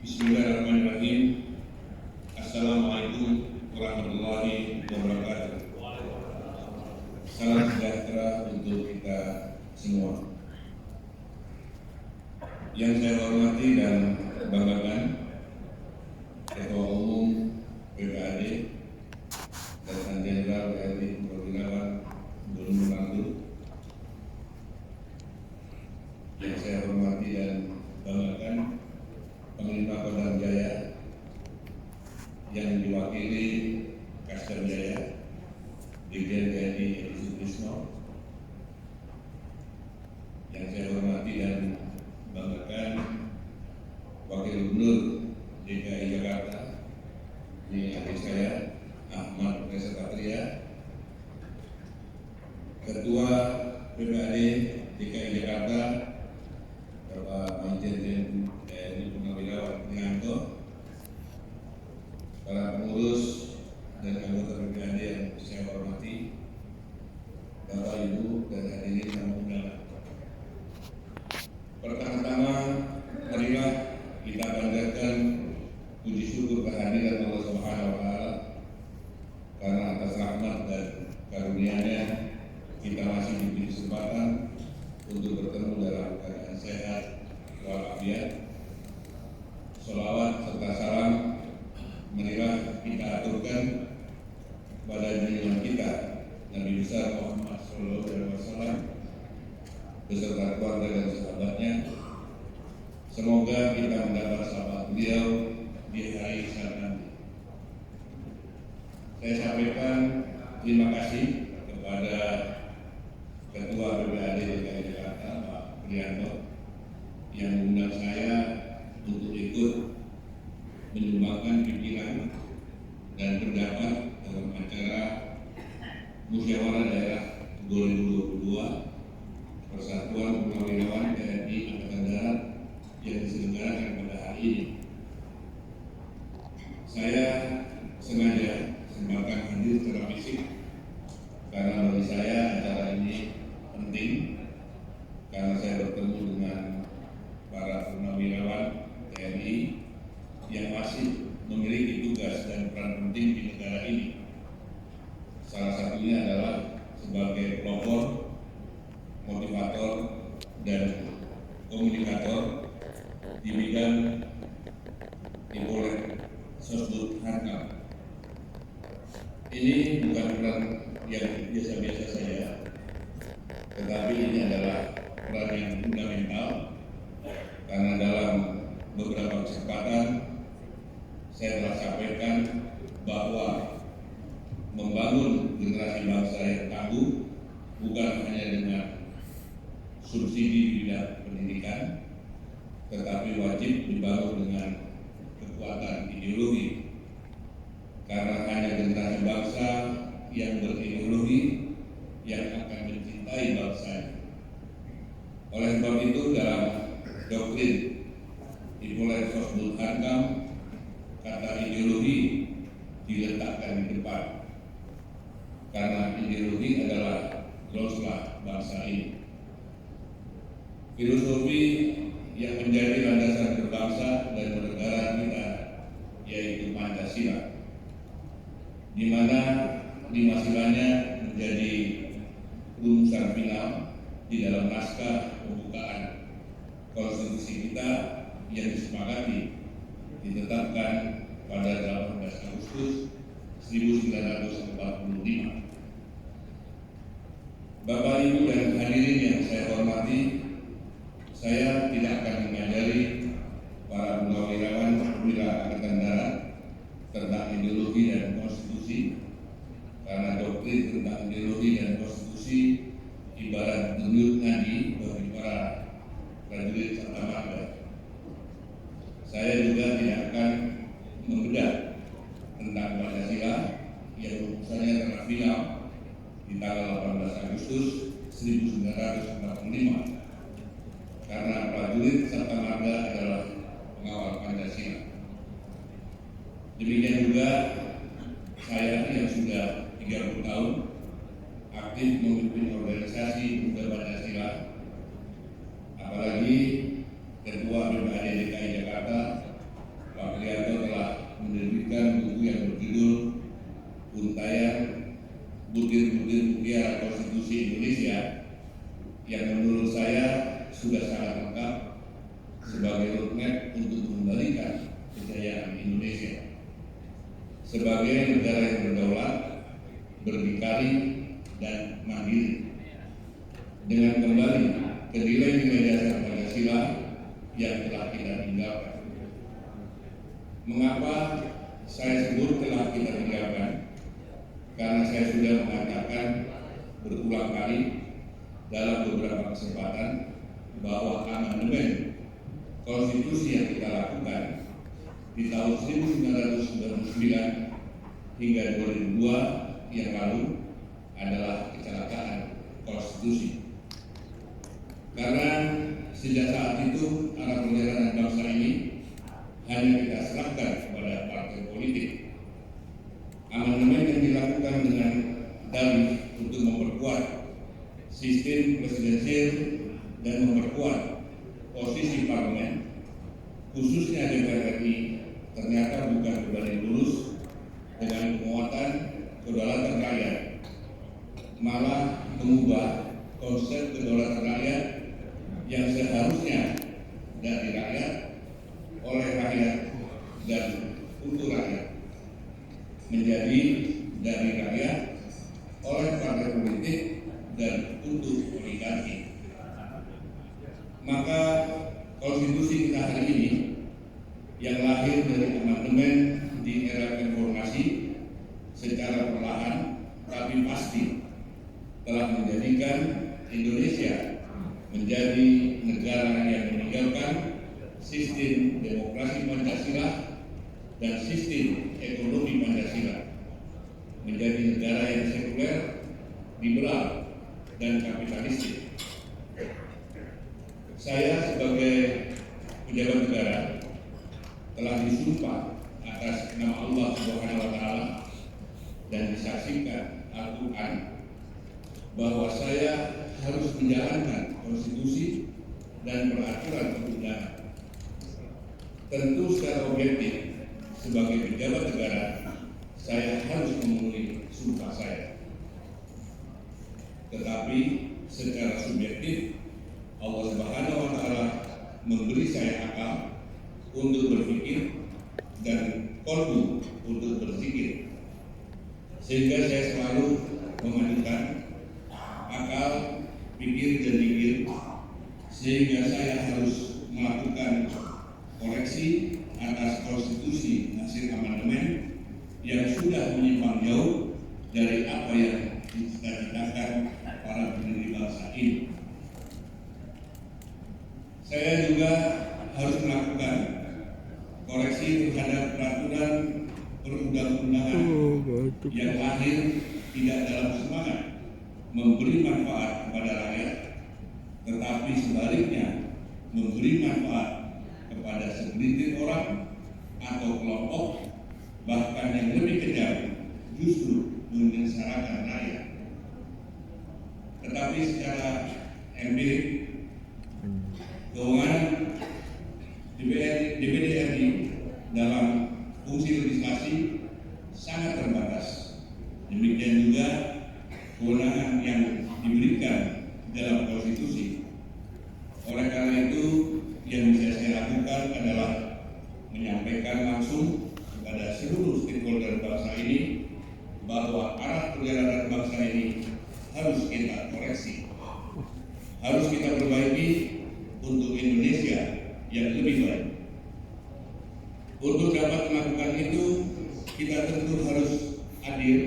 Bismillahirrahmanirrahim. Assalamualaikum warahmatullahi wabarakatuh. Salam sejahtera untuk kita semua. Yang saya hormati dan banggakan Ketua Umum PPAD Letnan Jenderal TNI Purnawirawan Gunung Nanggung. Yang saya hormati dan banggakan Panglima Kodam Jaya yang diwakili Kasdam Jaya Brigjen TNI Edi Sutrisno. Yang saya hormati dan banggakan Wakil Gubernur DKI Jakarta, ini adik saya Ahmad Reza Patria, Ketua PPAD DKI Jakarta Bapak Majen TNI Purnawirawan Prihanto, para pengurus dan anggota PPAD yang saya hormati, Bapak Ibu dan hadirin tamu undangan. Pertama-tama, marilah kita panjatkan puji syukur kehadiran Allah Subhanahu wa Ta'ala, karena atas rahmat dan karunia-Nya kita masih diberi kesempatan untuk bertemu dalam keadaan sehat walafiat. Sholawat serta salam marilah kita aturkan kepada junjungan kita Nabi besar Muhammad SAW beserta keluarga dan sahabatnya. Semoga kita mendapat syafaat beliau di hari kiamat nanti. Saya sampaikan terima kasih kepada Ketua PPAD DKI Jakarta Pak Prihanto yang mengundang saya untuk ikut menyumbangkan pikiran dan pendapat dalam acara Musyawarah Daerah 2022 Persatuan Purnawirawan TNI Angkatan Darat yang diselenggarakan pada hari ini. Saya sengaja sempatkan hadir secara fisik karena bagi saya acara ini penting, karena saya bertemu dengan para purnawirawan TNI yang masih memiliki tugas dan peran penting di negara ini. Salah satunya adalah sebagai pelopor, motivator, dan komunikator di bidang Sosbud Hankam. Ini bukan peran yang biasa-biasa saja, tetapi ini adalah peran yang fundamental, karena dalam beberapa kesempatan saya telah sampaikan bahwa membangun generasi bangsa yang tangguh bukan hanya dengan subsidi di bidang pendidikan, tetapi wajib dibangun dengan kekuatan ideologi, karena hanya generasi bangsa yang berideologi yang akan mencintai bangsanya. Oleh sebab itu, dalam doktrin dimulai Sosbud Hankam, kata ideologi diletakkan di depan, karena ideologi adalah loslah bangsa ini. Filosofi yang menjadi landasan berbangsa dan bernegara kita yaitu Pancasila, di mana 5 silanya menjadi rumusan final di dalam naskah pembukaan konstitusi kita yang disepakati ditetapkan pada 18 Agustus 1945. Bapak, Ibu, dan hadirin yang saya hormati, saya tidak akan mengajari para purnawirawan perwira Angkatan Darat tentang ideologi dan konstitusi, karena doktrin tentang ideologi dan konstitusi ibarat denyut nadi bagi para prajurit serta marga. Saya juga tidak akan membedah tentang Pancasila yang rumusannya telah final di tanggal 18 Agustus 1945, karena prajurit serta marga adalah pengawal Pancasila. Demikian juga saya yang sudah 30 tahun aktif memimpin organisasi Muda Pancasila, apalagi Ketua PPAD DKI Jakarta Konstitusi Indonesia yang menurut saya sudah sangat lengkap sebagai roadmap untuk mengembalikan kejayaan Indonesia sebagai negara yang berdaulat, berdikari, dan mandiri dengan kembali ke nilai-nilai dasar Pancasila yang telah kita tinggalkan. Mengapa saya sebut telah kita tinggalkan? Karena saya sudah mengatakan berulang kali dalam beberapa kesempatan bahwa amandemen konstitusi yang kita lakukan di tahun 1999 hingga 2002 yang lalu adalah kecelakaan konstitusi. Karena sejak saat itu arah perjalanan bangsa ini hanya kita serahkan kepada partai politik. Amandemen yang dilakukan dengan dalih untuk memperkuat sistem presidensial dan memperkuat posisi parlemen, khususnya DPR RI, ternyata bukan berbanding lurus dengan penguatan kedaulatan rakyat, malah mengubah konsep kedaulatan rakyat yang seharusnya dari rakyat, oleh rakyat, dan untuk rakyat menjadi dari rakyat, oleh partai politik, dan untuk oligarki. Maka konstitusi kita hari ini yang lahir dari amandemen di era informasi secara perlahan tapi pasti telah menjadikan Indonesia menjadi negara yang meninggalkan sistem demokrasi Pancasila dan sistem ekonomi Pancasila, menjadi negara yang sekuler, liberal, dan kapitalistik. Saya sebagai pejabat negara telah disumpah atas nama Allah Subhanahu wa Ta'ala dan disaksikan Al-Quran bahwa saya harus menjalankan konstitusi dan peraturan perundangan. Tentu secara objektif sebagai pejabat negara saya harus memenuhi sumpah saya. Tetapi secara subjektif Allah Subhanahu wa Ta'ala memberi saya akal untuk berpikir dan kolbu untuk berzikir, sehingga saya selalu memadukan akal, pikir, dan zikir, sehingga saya harus melakukan koreksi atas konstitusi hasil amandemen yang sudah menyimpang jauh dari apa yang dicita-citakan para pendiri bangsa ini. Saya juga harus melakukan koreksi terhadap peraturan perundang-undangan yang lahir tidak dalam semangat memberi manfaat kepada rakyat, tetapi sebaliknya memberi manfaat kepada segelintir orang atau kelompok, bahkan yang lebih kejam justru menyengsarakan rakyat. Tetapi secara empirik, keuangan DPD RI dalam fungsi legislasi sangat terbatas. Demikian juga kewenangan yang diberikan dalam konstitusi. Oleh karena itu, yang bisa saya lakukan adalah menyampaikan langsung kepada seluruh stakeholder bangsa ini bahwa arah perjalanan bangsa ini harus kita koreksi, harus kita perbaiki untuk Indonesia yang lebih baik. Untuk dapat melakukan itu, kita tentu harus adil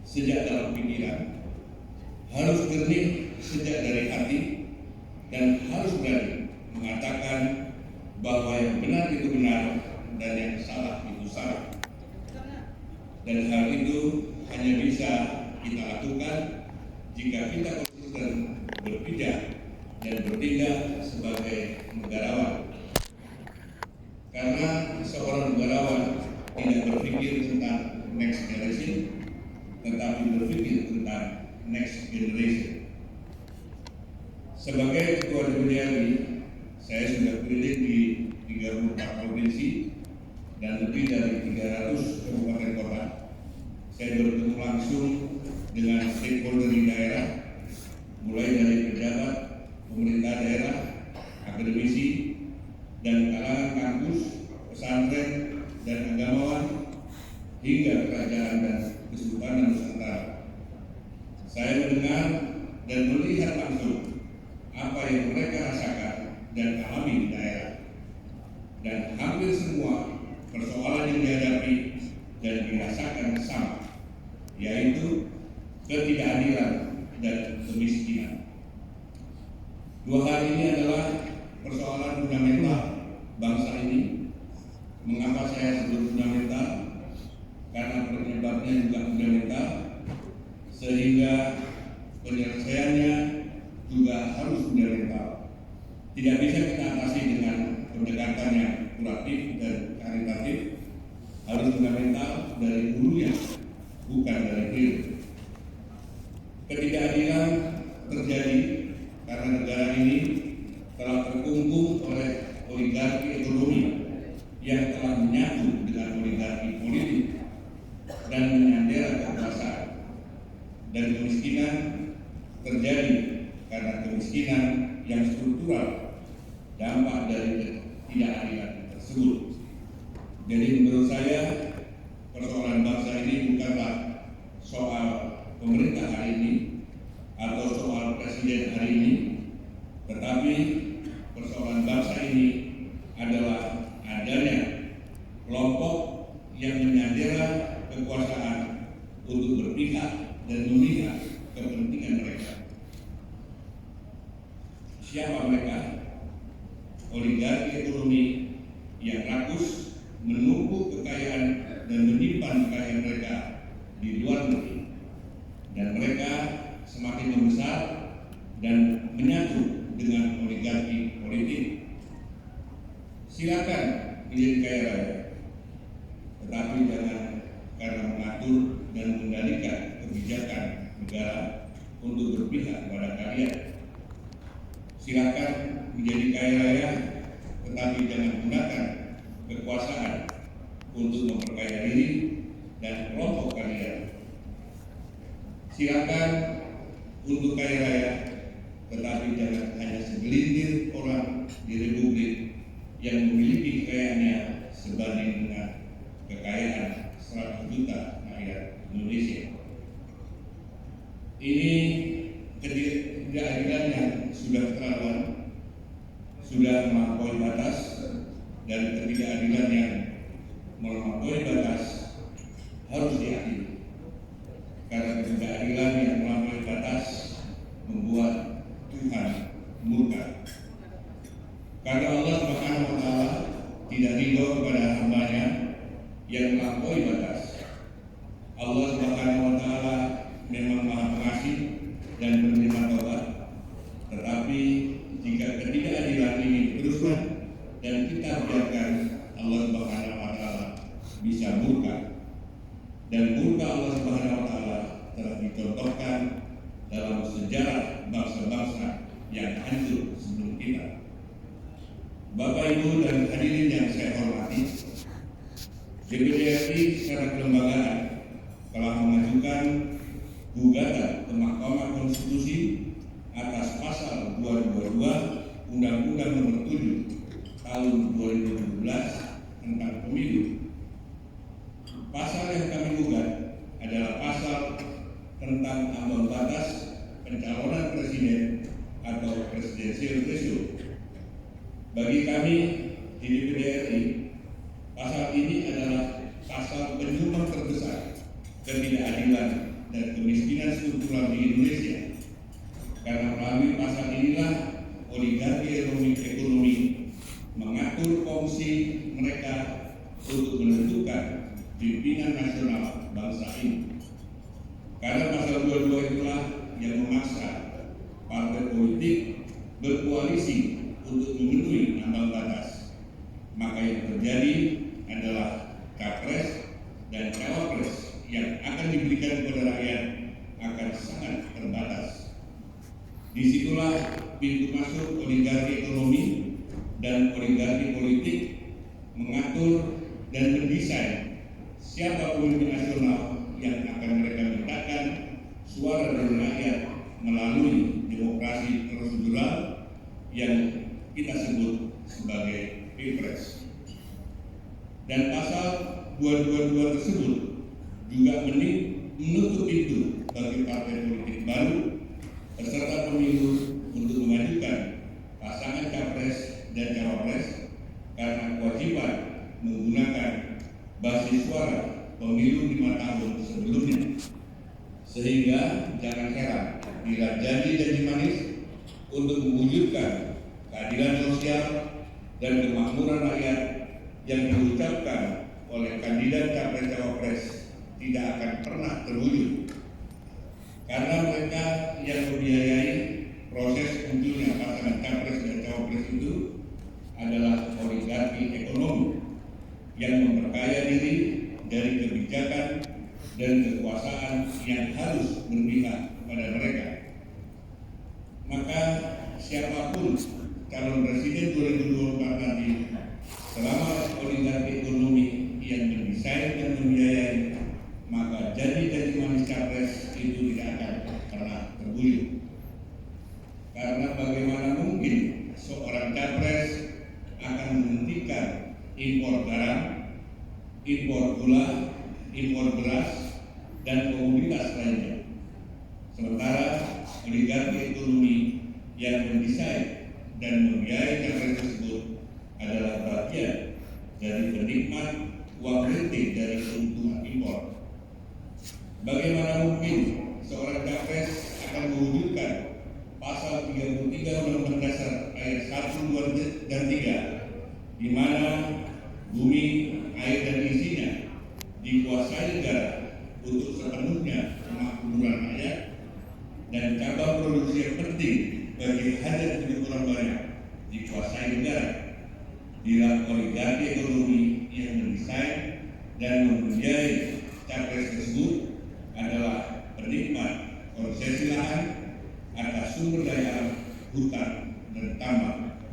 sejak dalam pikiran, harus jernih sejak dari hati, dan harus berani mengatakan bahwa yang benar itu benar dan yang salah itu salah. Dan hal itu hanya bisa kita lakukan jika kita konsisten berpijak dan bertindak sebagai negarawan. Karena seorang negarawan tidak berpikir tentang next generation, tetapi berpikir tentang next generation. Sebagai Ketua DPD RI, saya sudah keliling di 34 provinsi dan lebih dari 300 kabupaten kota. Saya bertemu langsung dengan stakeholder di daerah dan kalangan kampus, pesantren, dan agamawan hingga kerajaan dan Kesultanan Nusantara. Saya mendengar dan melihat langsung apa yang mereka rasakan dan alami di daerah, dan hampir semua persoalan yang dihadapi dan dirasakan sama, yaitu ketidakadilan dan kemiskinan. Dua hal ini adalah persoalan fundamental bangsa ini. Mengapa saya sebut fundamental? Karena penyebabnya juga fundamental, sehingga penyelesaiannya juga harus fundamental. Tidak bisa kita atasi dengan pendekatan yang kuratif dan karitatif, harus fundamental dari hulunya, bukan dari hilir. Ketidakadilan terjadi karena negara ini telah terkungkung oleh oligarki ekonomi yang telah menyatu dengan oligarki politik dan menyandera kekuasaan. Dan kemiskinan terjadi karena kemiskinan yang struktural, dampak dari ketidakadilan tersebut. Jadi menurut saya persoalan bangsa ini bukanlah soal pemerintah hari ini atau soal presiden hari ini, tetapi persoalan bangsa ini adalah adanya kelompok yang menyandera kekuasaan untuk berpihak dan memihak kepentingan mereka. Siapa mereka? Oligarki ekonomi yang rakus menumpuk kekayaan dan menyimpan kekayaan mereka di luar negeri, dan mereka semakin membesar dan menyatu dengan oligarki politik. Silakan menjadi kaya raya, tetapi jangan karena mengatur dan mengendalikan kebijakan negara untuk berpihak kepada kalian. Silakan menjadi kaya raya, tetapi jangan gunakan kekuasaan untuk memperkaya diri dan kelompok kalian. Silakan untuk kaya raya, tetapi jangan hanya segelintir orang di Republik yang memiliki kekayaannya sebanding dengan kekayaan 100 juta rakyat Indonesia. Ini ketidakadilan yang sudah keterlaluan, sudah melampaui batas, dan ketidakadilan yang melampaui batas harus diakhiri. Karena ketidakadilan yang melampaui batas membuat Tuhan murka. Karena Allah Subhanahu wa Ta'ala tidak ridho kepada hamba-Nya yang melampaui batas. Allah Subhanahu wa Ta'ala memang Maha Pengasih dan penerima taubat, tetapi jika ketidakadilan ini diteruskan dan kita biarkan, Allah Subhanahu wa Ta'ala bisa murka. Dan murka Allah Subhanahu wa Ta'ala telah dicontohkan dalam sejarah bangsa-bangsa yang hancur sebelum kita. Bapak, Ibu, dan hadirin yang saya hormati, DPD RI secara kelembagaan telah mengajukan gugatan ke Mahkamah Konstitusi atas pasal 222 Undang-Undang Nomor 7 Tahun 2017 tentang pemilu. Pasal yang kami gugat adalah pasal tentang ambang batas pencalonan presiden atau presidensial threshold. Bagi kami di DPD RI, pasal ini adalah pasal penyumbang terbesar ketidakadilan dan kemiskinan struktural di Indonesia. Karena melalui pasal inilah oligarki ekonomi mengatur fungsi mereka untuk menentukan pimpinan nasional bangsa ini. Karena pasal 22 itulah yang memaksa partai politik berkoalisi untuk memenuhi ambang batas. Maka yang terjadi adalah capres dan cawapres yang akan diberikan kepada rakyat akan sangat terbatas. Disitulah pintu masuk oligarki ekonomi dan oligarki politik mengatur dan mendesain siapa pemimpin nasional yang akan mereka mintakan suara dari rakyat melalui demokrasi prosedural yang kita sebut sebagai Pilpres. Dan pasal 222 tersebut juga menutup pintu bagi partai politik baru peserta pemilu untuk mengajukan pasangan capres dan cawapres karena kewajiban menggunakan basis suara pemilu 5 tahun sebelumnya. Sehingga jangan heran bila janji-janji manis untuk mewujudkan keadilan sosial dan kemakmuran rakyat yang diucapkan oleh kandidat capres cawapres tidak akan pernah terwujud, karena mereka yang membiayai proses munculnya pasangan capres dan cawapres itu adalah oligarki ekonomi yang memperkaya diri dari kebijakan dan kekuasaan yang harus berpihak kepada mereka. Maka siapapun calon presiden 2024 nanti, selama oligarki ekonomi yang mendesain dan membiayai, maka janji-janji manis capres itu tidak akan pernah terwujud. Karena bagaimana mungkin seorang capres akan menghentikan impor garam, impor gula, impor beras, dan komoditas lainnya, sementara oligarki ekonomi yang mendesain dan membiayai capres tersebut adalah bagian dari penikmat uang renting dari keuntungan impor. Bagaimana mungkin seorang capres akan mewujudkan pasal 33 Undang-Undang Dasar ayat 1, 2, dan 3, di mana bumi, air, dan isinya dikuasai negara untuk sepenuhnya kemakmuran rakyat, dan cabang produksi yang penting bagi hajat hidup orang banyak dikuasai negara, bila oligarki ekonomi yang mendesain dan membiayai capres tersebut